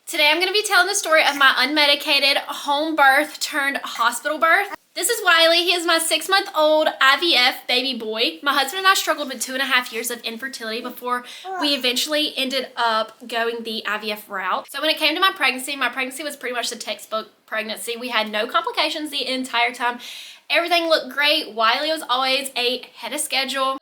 Today I'm going to be telling the story of my unmedicated home birth turned hospital birth. This is Wiley. He is my 6-month-old IVF baby boy. My husband and I struggled with 2.5 years of infertility before we eventually ended up going the IVF route. So when it came to my pregnancy was pretty much the textbook pregnancy. We had no complications the entire time. Everything looked great. Wiley was always ahead of schedule.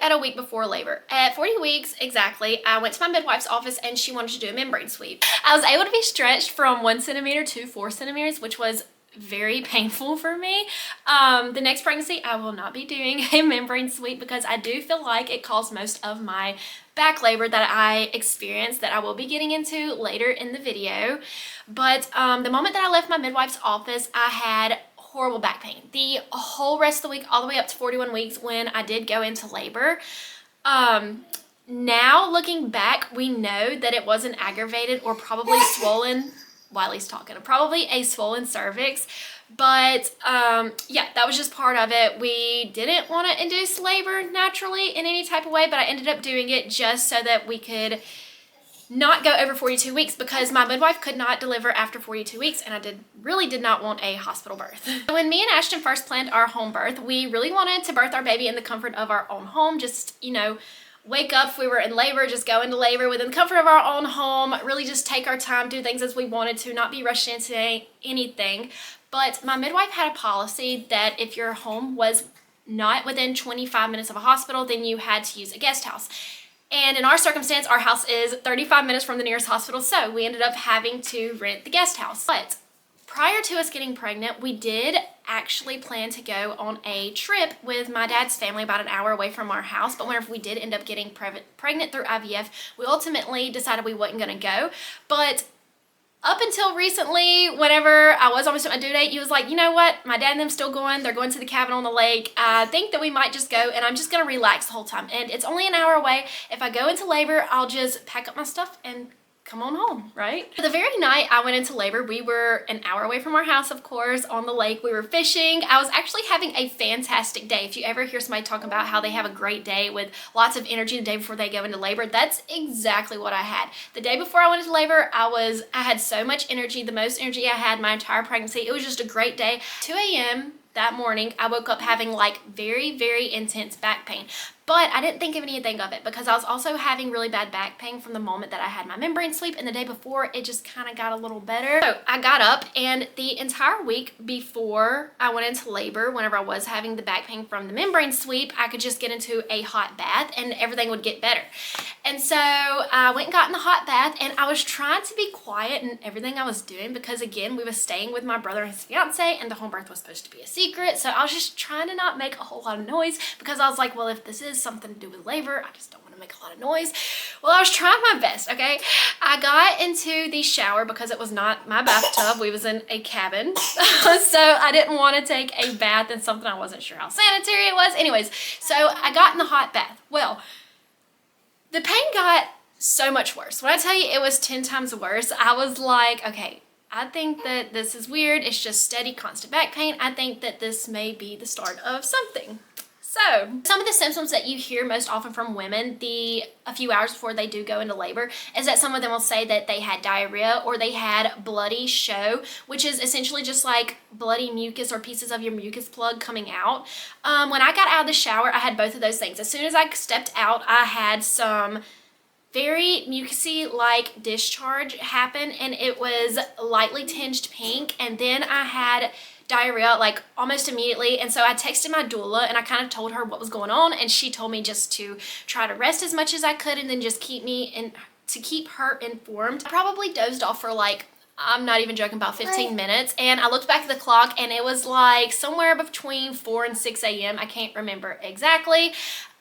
At a week before labor. At 40 weeks exactly, I went to my midwife's office and she wanted to do a membrane sweep. I was able to be stretched from 1 centimeter to 4 centimeters, which was very painful for me. The next pregnancy, I will not be doing a membrane sweep because I do feel like it caused most of my back labor that I experienced that I will be getting into later in the video. But the moment that I left my midwife's office, I had horrible back pain the whole rest of the week, all the way up to 41 weeks when I did go into labor. Now looking back, we know that it wasn't aggravated or probably swollen. Wiley's talking, probably a swollen cervix, but yeah, that was just part of it. We didn't want to induce labor naturally in any type of way, but I ended up doing it just so that we could not go over 42 weeks because my midwife could not deliver after 42 weeks and I really did not want a hospital birth. When me and Ashton first planned our home birth, we really wanted to birth our baby in the comfort of our own home. Just, you know, wake up if we were in labor, just go into labor within the comfort of our own home, really just take our time, do things as we wanted to, not be rushed into anything. But my midwife had a policy that if your home was not within 25 minutes of a hospital, then you had to use a guest house. And in our circumstance, our house is 35 minutes from the nearest hospital, so we ended up having to rent the guest house. But prior to us getting pregnant, we did actually plan to go on a trip with my dad's family about an hour away from our house. But whenever we did end up getting pregnant through IVF, we ultimately decided we wasn't going to go. But up until recently, whenever I was almost at my due date, he was like, you know what? My dad and them still going. They're going to the cabin on the lake. I think that we might just go and I'm just going to relax the whole time. And it's only an hour away. If I go into labor, I'll just pack up my stuff and come on home, right? The very night I went into labor, we were an hour away from our house, of course, on the lake. We were fishing. I was actually having a fantastic day. If you ever hear somebody talking about how they have a great day with lots of energy the day before they go into labor, that's exactly what I had. The day before I went into labor, I had so much energy, the most energy I had my entire pregnancy. It was just a great day. 2 a.m. that morning, I woke up having like very, very intense back pain. But I didn't think of anything of it because I was also having really bad back pain from the moment that I had my membrane sweep, and the day before it just kind of got a little better. So I got up, and the entire week before I went into labor, whenever I was having the back pain from the membrane sweep, I could just get into a hot bath and everything would get better. And so I went and got in the hot bath, and I was trying to be quiet in everything I was doing because, again, we were staying with my brother and his fiance, and the home birth was supposed to be a secret. So I was just trying to not make a whole lot of noise because I was like, well, if this is something to do with labor, I just don't want to make a lot of noise. Well, I was trying my best, okay? I got into the shower because it was not my bathtub. We was in a cabin. So I didn't want to take a bath in something I wasn't sure how sanitary it was. Anyways, so I got in the hot bath. Well, the pain got so much worse. When I tell you it was 10 times worse, I was like, okay, I think that this is weird. It's just steady, constant back pain. I think that this may be the start of something. So, some of the symptoms that you hear most often from women a few hours before they do go into labor is that some of them will say that they had diarrhea or they had bloody show, which is essentially just like bloody mucus or pieces of your mucus plug coming out. When I got out of the shower, I had both of those things. As soon as I stepped out, I had some very mucousy like discharge happen, and it was lightly tinged pink, and then I had diarrhea like almost immediately. And so I texted my doula and I kind of told her what was going on, and she told me just to try to rest as much as I could and then just keep her informed. I probably dozed off for like, I'm not even joking, about 15 minutes, and I looked back at the clock and it was like somewhere between 4 and 6 a.m. I can't remember exactly.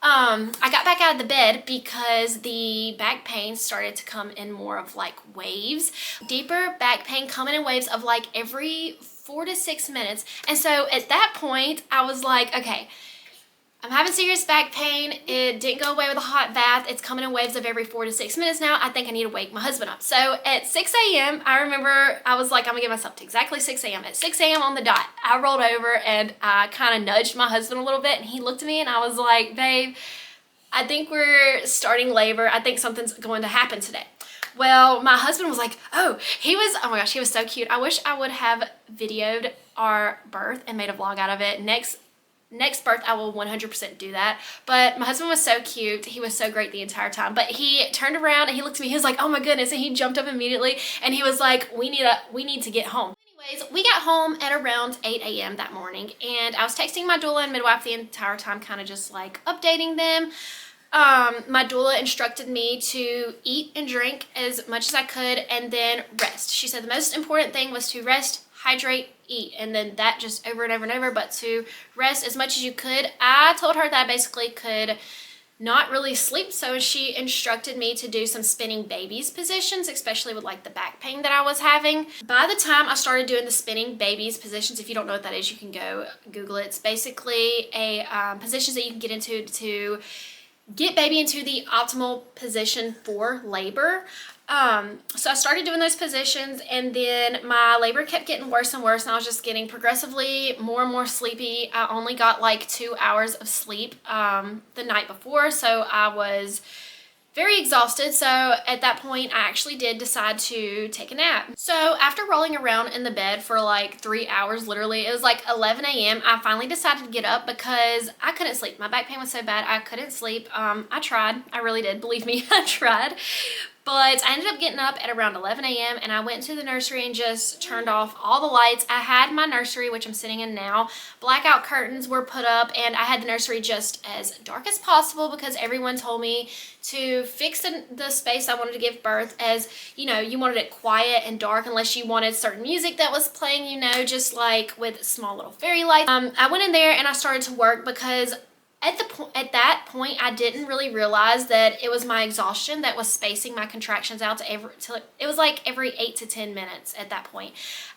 I got back out of the bed because the back pain started to come in more of like waves. Deeper back pain coming in waves of like every 4 to 6 minutes. And so at that point, I was like, okay, I'm having serious back pain. It didn't go away with a hot bath. It's coming in waves of every 4 to 6 minutes now. I think I need to wake my husband up. So at 6 a.m., I remember I was like, I'm gonna give myself to exactly 6 a.m. At 6 a.m. on the dot, I rolled over and I kind of nudged my husband a little bit, and he looked at me and I was like, babe, I think we're starting labor. I think something's going to happen today. Well, my husband was like, oh my gosh, he was so cute. I wish I would have videoed our birth and made a vlog out of it. Next birth, I will 100% do that. But my husband was so cute. He was so great the entire time. But he turned around and he looked at me. He was like, oh my goodness. And he jumped up immediately. And he was like, we need to get home. Anyways, we got home at around 8 a.m. that morning. And I was texting my doula and midwife the entire time, kind of just like updating them. My doula instructed me to eat and drink as much as I could and then rest. She said the most important thing was to rest, hydrate, eat, and then that just over and over and over, but to rest as much as you could. I told her that I basically could not really sleep, so she instructed me to do some spinning babies positions, especially with like the back pain that I was having. By the time I started doing the spinning babies positions, if you don't know what that is, you can go Google it. It's basically a positions that you can get into to get baby into the optimal position for labor. So I started doing those positions, and then my labor kept getting worse and worse, and I was just getting progressively more and more sleepy. I only got like 2 hours of sleep the night before, so I was very exhausted. So at that point, I actually did decide to take a nap. So after rolling around in the bed for like 3 hours, literally, it was like 11 a.m. I finally decided to get up because I couldn't sleep. My back pain was so bad, I couldn't sleep. I tried. I really did. Believe me, I tried. But I ended up getting up at around 11 a.m. and I went to the nursery and just turned off all the lights. I had my nursery, which I'm sitting in now. Blackout curtains were put up, and I had the nursery just as dark as possible because everyone told me to fix the space I wanted to give birth, as, you know, you wanted it quiet and dark unless you wanted certain music that was playing, you know, just like with small little fairy lights. I went in there and I started to work because at that point, I didn't really realize that it was my exhaustion that was spacing my contractions out it was like every 8 to 10 minutes at that point.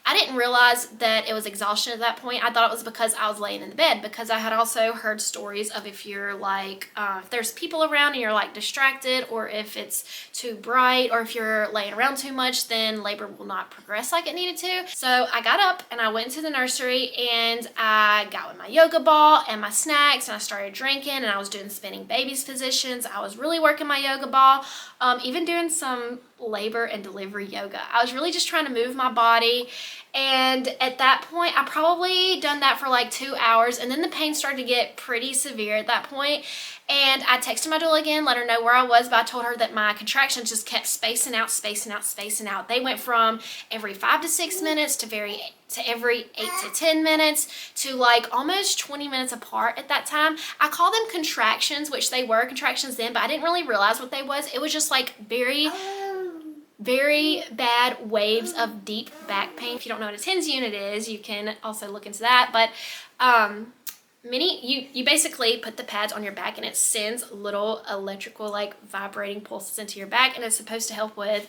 I didn't realize that it was exhaustion at that point. I thought it was because I was laying in the bed, because I had also heard stories of if you're like, if there's people around and you're like distracted, or if it's too bright, or if you're laying around too much, then labor will not progress like it needed to. So I got up and I went to the nursery and I got with my yoga ball and my snacks, and I started drinking, and I was doing spinning babies positions. I was really working my yoga ball, even doing some labor and delivery yoga. I was really just trying to move my body, and at that point I probably done that for like 2 hours, and then the pain started to get pretty severe at that point. And I texted my doula again, let her know where I was, but I told her that my contractions just kept spacing out. They went from every 5 to 6 minutes to every 8 to 10 minutes to like almost 20 minutes apart at that time. I call them contractions, which they were contractions then, but I didn't really realize what they was. It was just like very bad waves of deep back pain. If you don't know what a TENS unit is, you can also look into that. But you basically put the pads on your back, and it sends little electrical like vibrating pulses into your back, and it's supposed to help with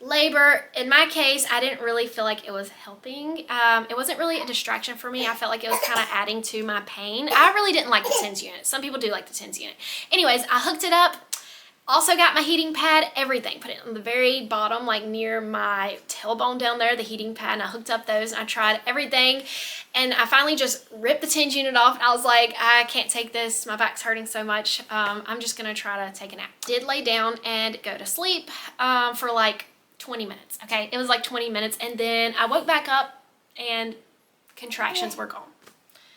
labor. In my case, I didn't really feel like it was helping. It wasn't really a distraction for me. I felt like it was kind of adding to my pain. I really didn't like the TENS unit. Some people do like the TENS unit. Anyways, I hooked it up. Also got my heating pad, everything. Put it on the very bottom, like near my tailbone down there, the heating pad, and I hooked up those, and I tried everything. And I finally just ripped the TENS unit off, and I was like, I can't take this. My back's hurting so much. I'm just gonna try to take a nap. Did lay down and go to sleep for like 20 minutes, okay? It was like 20 minutes, and then I woke back up and contractions were gone.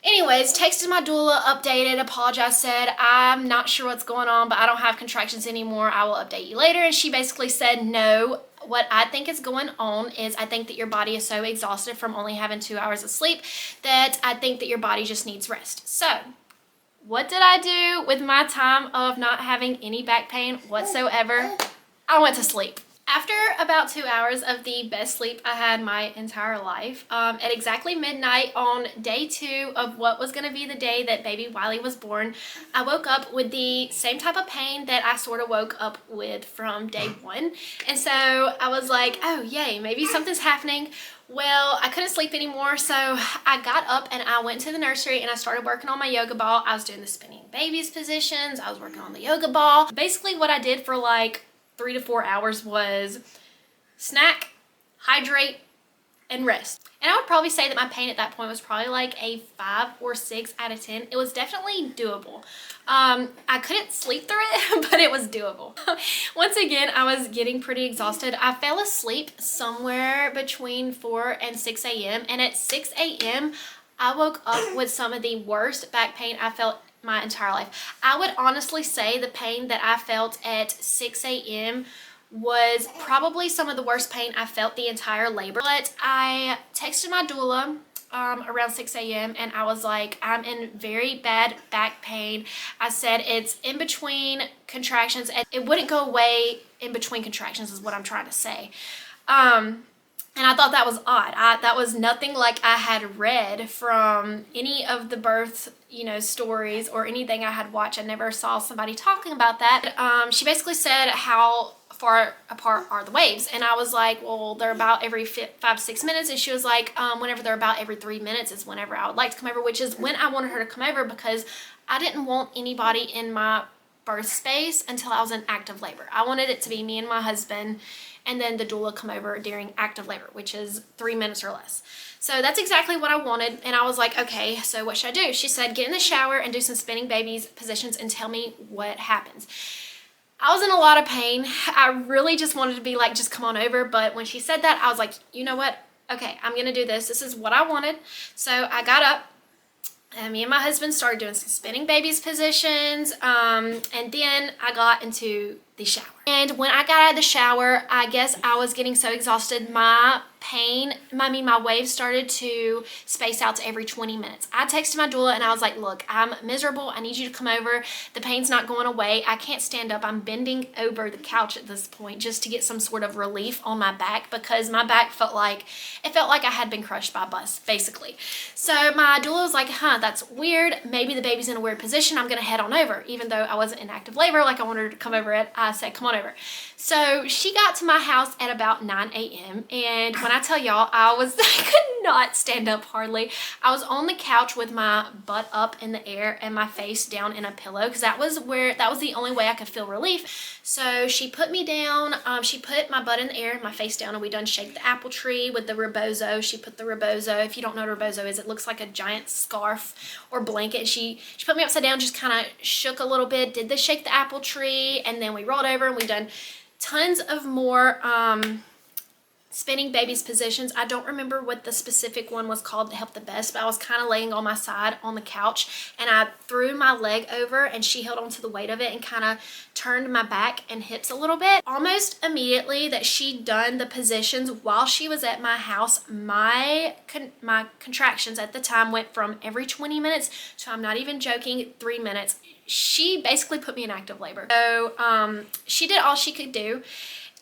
Anyways, texted my doula, updated, apologized, said, I'm not sure what's going on, but I don't have contractions anymore. I will update you later. And she basically said, no, what I think is going on is I think that your body is so exhausted from only having 2 hours of sleep that I think that your body just needs rest. So what did I do with my time of not having any back pain whatsoever? I went to sleep. After about 2 hours of the best sleep I had my entire life, at exactly midnight on day 2 of what was going to be the day that baby Wiley was born, I woke up with the same type of pain that I sort of woke up with from day 1. And so I was like, oh yay, maybe something's happening. Well, I couldn't sleep anymore, so I got up and I went to the nursery and I started working on my yoga ball. I was doing the spinning babies positions. I was working on the yoga ball. Basically what I did for like 3 to 4 hours was snack, hydrate, and rest. And I would probably say that my pain at that point was probably like a 5 or 6 out of 10. It was definitely doable. I couldn't sleep through it, but it was doable. Once again, I was getting pretty exhausted. I fell asleep somewhere between 4 and 6 a.m. And at 6 a.m., I woke up with some of the worst back pain I felt my entire life. I would honestly say the pain that I felt at 6 a.m. was probably some of the worst pain I felt the entire labor. But I texted my doula around 6 a.m. and I was like, I'm in very bad back pain. I said it's in between contractions, and it wouldn't go away in between contractions is what I'm trying to say. And I thought that was odd. That was nothing like I had read from any of the birth, stories or anything I had watched. I never saw somebody talking about that. She basically said, how far apart are the waves? And I was like, well, they're about every 5-6 minutes. And she was like, whenever they're about every 3 minutes is whenever I would like to come over, which is when I wanted her to come over, because I didn't want anybody in my birth space until I was in active labor. I wanted it to be me and my husband, and then the doula come over during active labor, which is 3 minutes or less. So that's exactly what I wanted. And I was like, okay, so what should I do? She said, get in the shower and do some spinning babies positions and tell me what happens. I was in a lot of pain. I really just wanted to be like, just come on over. But when she said that, I was like, you know what? Okay, I'm going to do this. This is what I wanted. So I got up. And me and my husband started doing some spinning babies positions, and then I got into the shower. And when I got out of the shower, I guess I was getting so exhausted, my waves started to space out to every 20 minutes. I texted my doula and I was like, look, I'm miserable. I need you to come over. The pain's not going away. I can't stand up. I'm bending over the couch at this point just to get some sort of relief on my back, because my back felt like I had been crushed by a bus, basically. So my doula was like, that's weird. Maybe the baby's in a weird position. I'm going to head on over. Even though I wasn't in active labor like I wanted her to come over at, I said, come on over. So she got to my house at about 9 a.m. And when I tell y'all, I could not stand up hardly. I was on the couch with my butt up in the air and my face down in a pillow, because that was the only way I could feel relief. So she put me down. She put my butt in the air and my face down, and we done shake the apple tree with the rebozo. She put the rebozo. If you don't know what rebozo is, it looks like a giant scarf or blanket. She put me upside down, just kind of shook a little bit, did the shake the apple tree, and then we rolled over and we done tons of more spinning babies positions. I don't remember what the specific one was called that helped the best, but I was kind of laying on my side on the couch, and I threw my leg over and she held onto the weight of it and kind of turned my back and hips a little bit. Almost immediately that she'd done the positions while she was at my house, my contractions at the time went from every 20 minutes to, I'm not even joking, 3 minutes. She basically put me in active labor. So she did all she could do.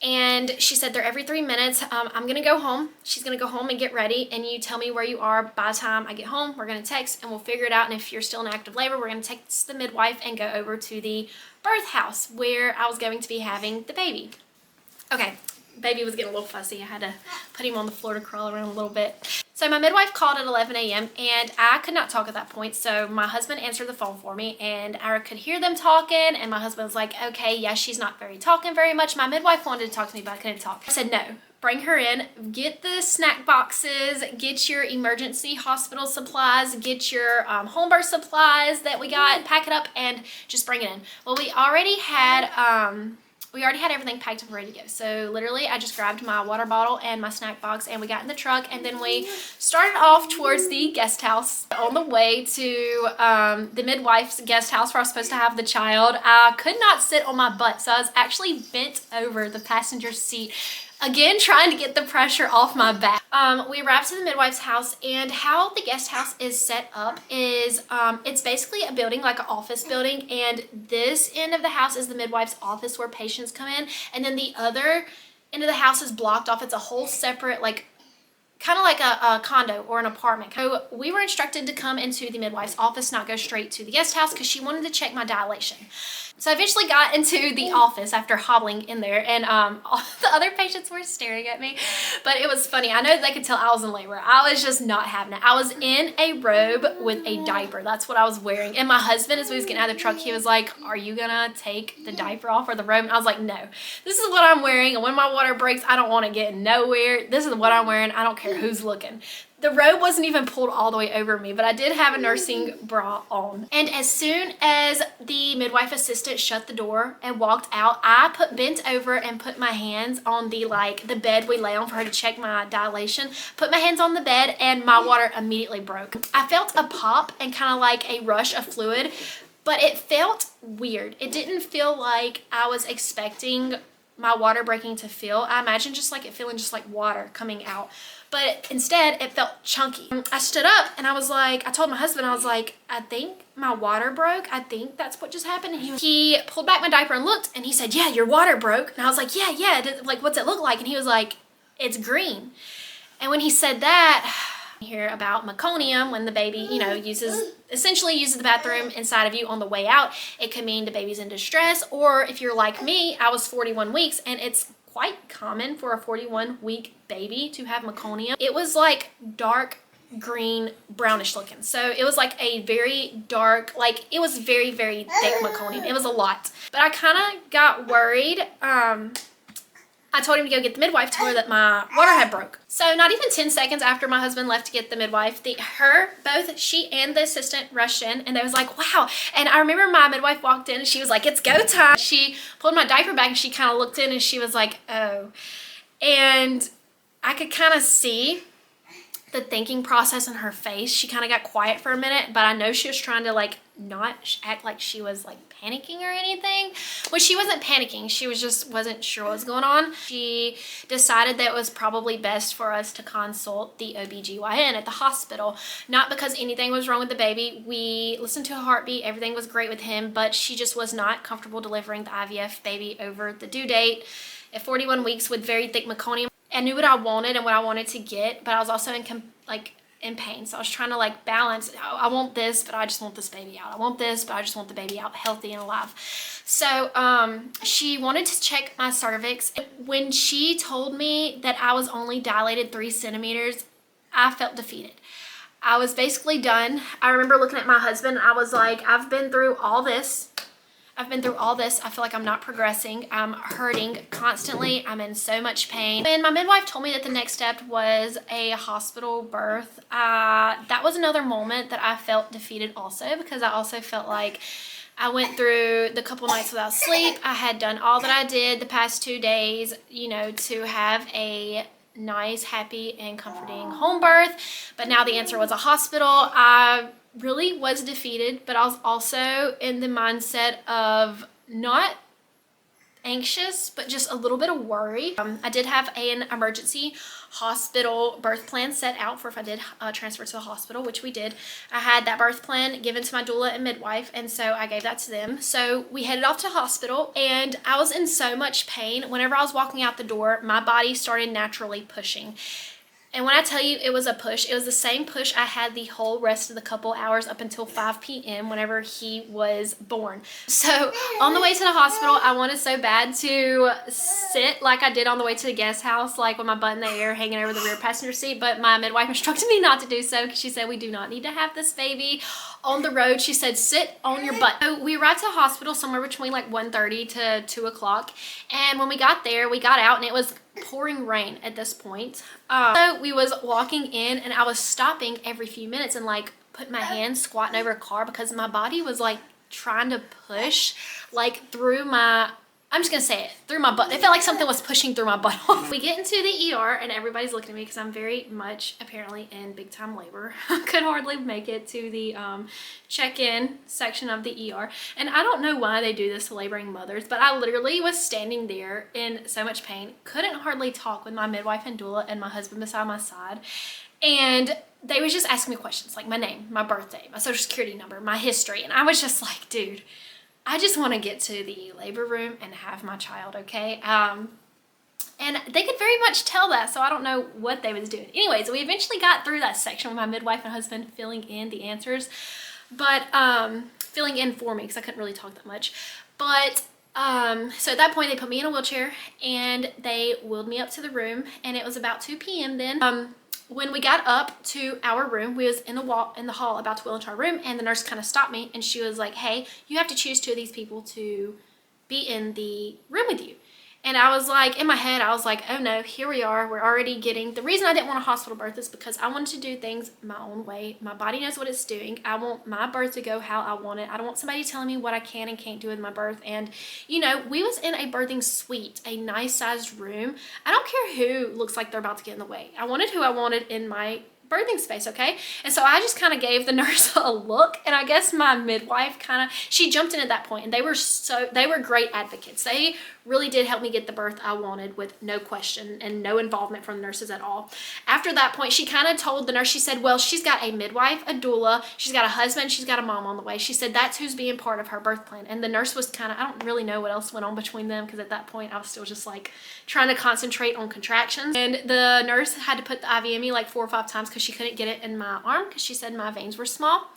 And she said, they're every 3 minutes. I'm going to go home. She's going to go home and get ready. And you tell me where you are by the time I get home. We're going to text and we'll figure it out. And if you're still in active labor, we're going to text the midwife and go over to the birth house where I was going to be having the baby. Okay, baby was getting a little fussy. I had to put him on the floor to crawl around a little bit. So my midwife called at 11 a.m. and I could not talk at that point. So my husband answered the phone for me and I could hear them talking, and my husband was like, okay, yeah, she's not talking very much. My midwife wanted to talk to me, but I couldn't talk. I said, no, bring her in, get the snack boxes, get your emergency hospital supplies, get your home birth supplies that we got, pack it up and just bring it in. Well, we already had everything packed up and ready to go. So literally I just grabbed my water bottle and my snack box and we got in the truck, and then we started off towards the guest house. On the way to the midwife's guest house where I was supposed to have the child, I could not sit on my butt. So I was actually bent over the passenger seat, again, trying to get the pressure off my back. We arrived to the midwife's house, and how the guest house is set up is it's basically a building, like an office building, and this end of the house is the midwife's office where patients come in, and then the other end of the house is blocked off. It's a whole separate, kind of like a condo or an apartment. So we were instructed to come into the midwife's office, not go straight to the guest house, because she wanted to check my dilation. So I eventually got into the office after hobbling in there, and all the other patients were staring at me, but it was funny. I know they could tell I was in labor. I was just not having it. I was in a robe with a diaper. That's what I was wearing. And my husband, as we was getting out of the truck, he was like, "Are you gonna take the diaper off or the robe?" And I was like, "No, this is what I'm wearing, and when my water breaks, I don't want to get nowhere. This is what I'm wearing. I don't care who's looking." The robe wasn't even pulled all the way over me, but I did have a nursing bra on. And as soon as the midwife assistant shut the door and walked out, I bent over and put my hands on the bed we lay on for her to check my dilation. Put my hands on the bed, and my water immediately broke. I felt a pop and kind of like a rush of fluid, but it felt weird. It didn't feel like I was expecting my water breaking to feel. I imagined just like it feeling just like water coming out. But instead, it felt chunky. I stood up and I was like, I told my husband, I was like, "I think my water broke. I think that's what just happened." And he pulled back my diaper and looked, and he said, "Yeah, your water broke." And I was like, yeah. Like, what's it look like? And he was like, "It's green." And when he said that, hear about meconium, when the baby, essentially uses the bathroom inside of you on the way out. It could mean the baby's in distress, or if you're like me, I was 41 weeks, and it's quite common for a 41-week baby to have meconium. It was like dark green, brownish looking. So it was like a very dark, it was very, very thick meconium. It was a lot. But I kind of got worried. I told him to go get the midwife, told her that my water had broke. So not even 10 seconds after my husband left to get the midwife, both she and the assistant rushed in, and they was like, "Wow." And I remember my midwife walked in and she was like, "It's go time." She pulled my diaper back and she kind of looked in and she was like, "Oh." And I could kind of see the thinking process in her face. She kind of got quiet for a minute, but I know she was trying to not act like she was panicking or anything. Well, she wasn't panicking. She wasn't sure what was going on. She decided that it was probably best for us to consult the OBGYN at the hospital. Not because anything was wrong with the baby. We listened to a heartbeat. Everything was great with him, but she just was not comfortable delivering the IVF baby over the due date at 41 weeks with very thick meconium. I knew what I wanted and what I wanted to get, but I was also in pain. So I was trying to balance. I want this, but I just want this baby out. I want this, but I just want the baby out healthy and alive. So she wanted to check my cervix. When she told me that I was only dilated 3 centimeters, I felt defeated. I was basically done. I remember looking at my husband. I was like, I've been through all this. I feel like I'm not progressing. I'm hurting constantly. I'm in so much pain. And my midwife told me that the next step was a hospital birth. That was another moment that I felt defeated also, because I also felt like I went through the couple nights without sleep. I had done all that I did the past 2 days, to have a nice, happy, and comforting home birth. But now the answer was a hospital. I really was defeated, but I was also in the mindset of not anxious, but just a little bit of worry. I did have an emergency hospital birth plan set out for if I did transfer to the hospital, which we did. I had that birth plan given to my doula and midwife, and so I gave that to them. So we headed off to hospital, and I was in so much pain. Whenever I was walking out the door, my body started naturally pushing. And when I tell you it was a push, it was the same push I had the whole rest of the couple hours up until 5 p.m. whenever he was born. So on the way to the hospital, I wanted so bad to sit like I did on the way to the guest house, with my butt in the air hanging over the rear passenger seat. But my midwife instructed me not to do so, because she said we do not need to have this baby on the road. She said, sit on your butt. So we arrived to the hospital somewhere between 1:30 to 2 o'clock. And when we got there, we got out and it was pouring rain at this point. So we was walking in, and I was stopping every few minutes and putting my hands squatting over a car, because my body was trying to push through my, I'm just gonna say it, through my butt. It felt like something was pushing through my butt. We get into the ER and everybody's looking at me because I'm very much apparently in big time labor. Could hardly make it to the check-in section of the ER. And I don't know why they do this to laboring mothers, but I literally was standing there in so much pain, couldn't hardly talk, with my midwife and doula and my husband beside my side. And they was just asking me questions like my name, my birthday, my social security number, my history. And I was just like, dude, I just want to get to the labor room and have my child, okay? And they could very much tell that, so I don't know what they was doing. Anyways, we eventually got through that section with my midwife and husband filling in the answers, but filling in for me because I couldn't really talk that much. But so at that point they put me in a wheelchair and they wheeled me up to the room, and it was about 2 p.m. then. When we got up to our room, we was in the hall about to wheel into our room, and the nurse kind of stopped me and she was like, hey, you have to choose 2 of these people to be in the room with you. And I was like, in my head, I was like, oh no, here we are. We're already getting, the reason I didn't want a hospital birth is because I wanted to do things my own way. My body knows what it's doing. I want my birth to go how I want it. I don't want somebody telling me what I can and can't do with my birth. And, you know, we was in a birthing suite, a nice sized room. I don't care who looks like they're about to get in the way. I wanted who I wanted in my birthing space, okay? And so I just kind of gave the nurse a look, and I guess my midwife she jumped in at that point, and they were great advocates. They really did help me get the birth I wanted with no question and no involvement from the nurses at all. After that point, she kind of told the nurse, she said, well, she's got a midwife, a doula, she's got a husband, she's got a mom on the way. She said that's who's being part of her birth plan. And the nurse was I don't really know what else went on between them, because at that point I was still just like trying to concentrate on contractions. And the nurse had to put the IV in me like 4 or 5 times because she couldn't get it in my arm because she said my veins were small.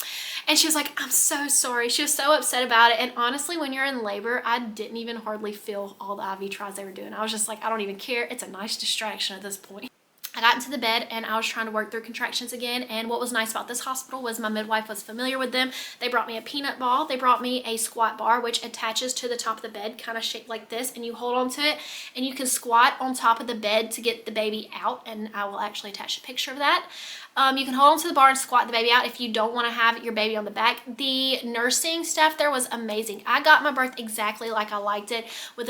And she was like, I'm so sorry. She was so upset about it. And honestly, when you're in labor, I didn't even hardly feel all the IV tries they were doing. I was just like, I don't even care. It's a nice distraction at this point. I got into the bed and I was trying to work through contractions again. And what was nice about this hospital was my midwife was familiar with them. They brought me a peanut ball. They brought me a squat bar, which attaches to the top of the bed, kind of shaped like this. And you hold onto it and you can squat on top of the bed to get the baby out. And I will actually attach a picture of that. You can hold onto the bar and squat the baby out if you don't want to have your baby on the back. The nursing staff there was amazing. I got my birth exactly like I liked it, with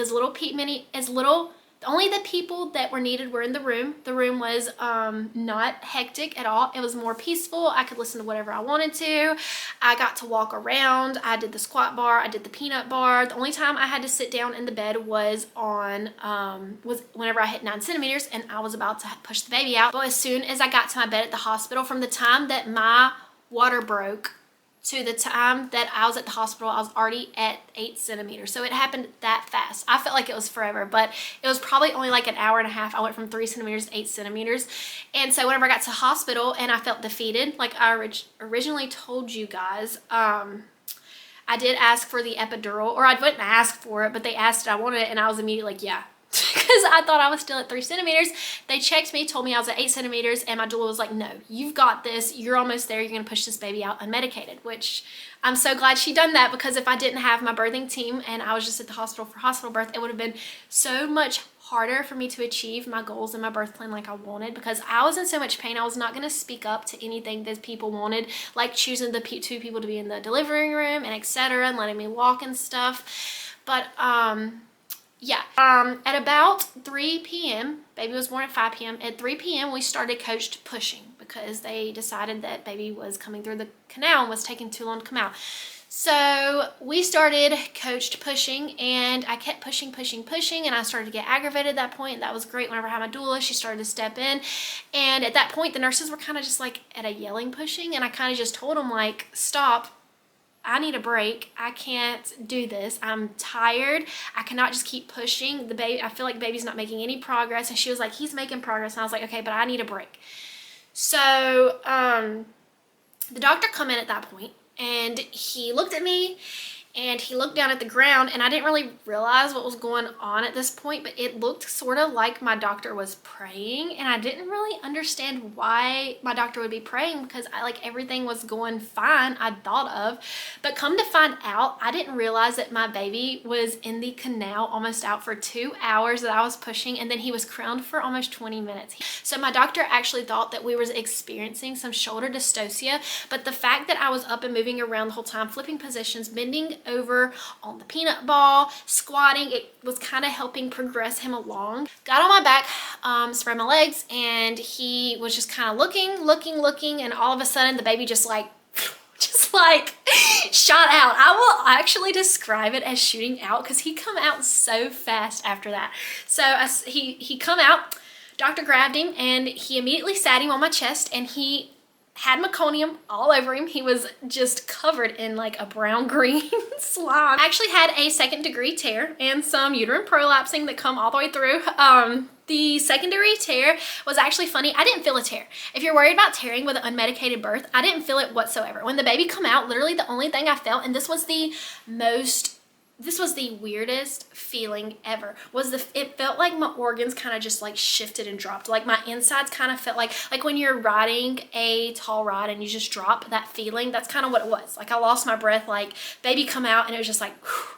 only the people that were needed were in the room. The room was not hectic at all. It was more peaceful. I could listen to whatever I wanted to. I got to walk around. I did the squat bar. I did the peanut bar. The only time I had to sit down in the bed was whenever I hit 9 centimeters and I was about to push the baby out. But as soon as I got to my bed at the hospital, from the time that my water broke to the time that I was at the hospital, I was already at 8 centimeters. So it happened that fast. I felt like it was forever, but it was probably only like an hour and a half. I went from 3 centimeters to 8 centimeters. And so whenever I got to hospital and I felt defeated, like I originally told you guys, I did ask for the epidural, or I wouldn't ask for it, but they asked it, I wanted it, and I was immediately like, yeah. Because I thought I was still at 3 centimeters. They checked me, told me I was at 8 centimeters, and my doula was like, no, you've got this. You're almost there. You're going to push this baby out unmedicated, which I'm so glad she done that, because if I didn't have my birthing team and I was just at the hospital for hospital birth, it would have been so much harder for me to achieve my goals and my birth plan like I wanted, because I was in so much pain. I was not going to speak up to anything that people wanted, like choosing the 2 people to be in the delivery room and etc., and letting me walk and stuff. But yeah, at about 3 p.m., baby was born at 5 p.m. At 3 p.m., we started coached pushing, because they decided that baby was coming through the canal and was taking too long to come out. So we started coached pushing, and I kept pushing, and I started to get aggravated at that point. That was great. Whenever I had my doula, she started to step in, and at that point, the nurses were kind of just like at a yelling pushing, and I kind of just told them like, stop. I need a break. I can't do this. I'm tired. I cannot just keep pushing the baby. I feel like the baby's not making any progress. And she was like, he's making progress. And I was like, okay, but I need a break. So the doctor come in at that point, and he looked at me and he looked down at the ground, and I didn't really realize what was going on at this point, but it looked sort of like my doctor was praying, and I didn't really understand why my doctor would be praying, because everything was going fine, I thought of. But come to find out, I didn't realize that my baby was in the canal almost out for 2 hours that I was pushing, and then he was crowned for almost 20 minutes. So my doctor actually thought that we was experiencing some shoulder dystocia, but the fact that I was up and moving around the whole time, flipping positions, bending over on the peanut ball, squatting, it was kind of helping progress him along. Got on my back, spread my legs, and he was just kind of looking, and all of a sudden the baby just like shot out. I will actually describe it as shooting out, because he come out so fast after that. So he come out, doctor grabbed him, and he immediately sat him on my chest, and he had meconium all over him. He was just covered in like a brown-green slime. I actually had a 2nd-degree tear and some uterine prolapsing that come all the way through. The secondary tear was actually funny. I didn't feel a tear. If you're worried about tearing with an unmedicated birth, I didn't feel it whatsoever. When the baby come out, literally the only thing I felt, and this was the most this was the weirdest feeling ever. It felt like my organs kind of just like shifted and dropped. Like my insides kind of felt like when you're riding a tall ride and you just drop, that feeling, that's kind of what it was. Like I lost my breath, like baby come out, and it was just like, whew,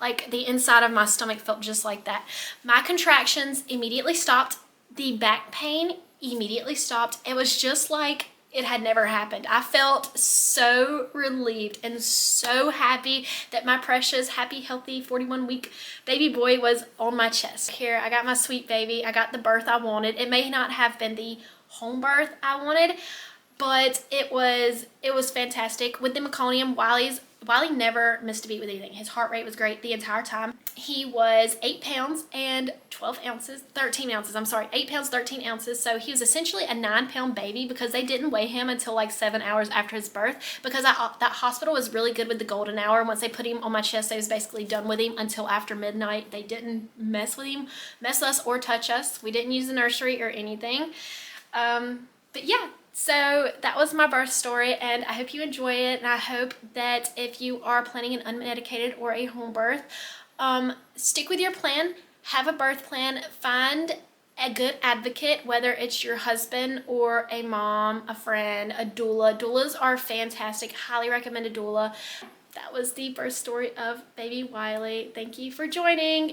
like the inside of my stomach felt just like that. My contractions immediately stopped. The back pain immediately stopped. It was just like it had never happened. I felt so relieved and so happy that my precious, happy, healthy 41-week baby boy was on my chest. Here, I got my sweet baby. I got the birth I wanted. It may not have been the home birth I wanted, but it was fantastic. With the meconium, Wiley never missed a beat with anything. His heart rate was great the entire time. He was 8 pounds and 13 ounces, I'm sorry, 8 pounds, 13 ounces. So he was essentially a 9-pound baby because they didn't weigh him until like 7 hours after his birth, because that hospital was really good with the golden hour. Once they put him on my chest, they was basically done with him until after midnight. They didn't mess us or touch us. We didn't use the nursery or anything. But yeah. So that was my birth story, and I hope you enjoy it, and I hope that if you are planning an unmedicated or a home birth, stick with your plan, have a birth plan, find a good advocate, whether it's your husband or a mom, a friend, a doula. Doulas are fantastic. Highly recommend a doula. That was the birth story of baby Wiley. Thank you for joining.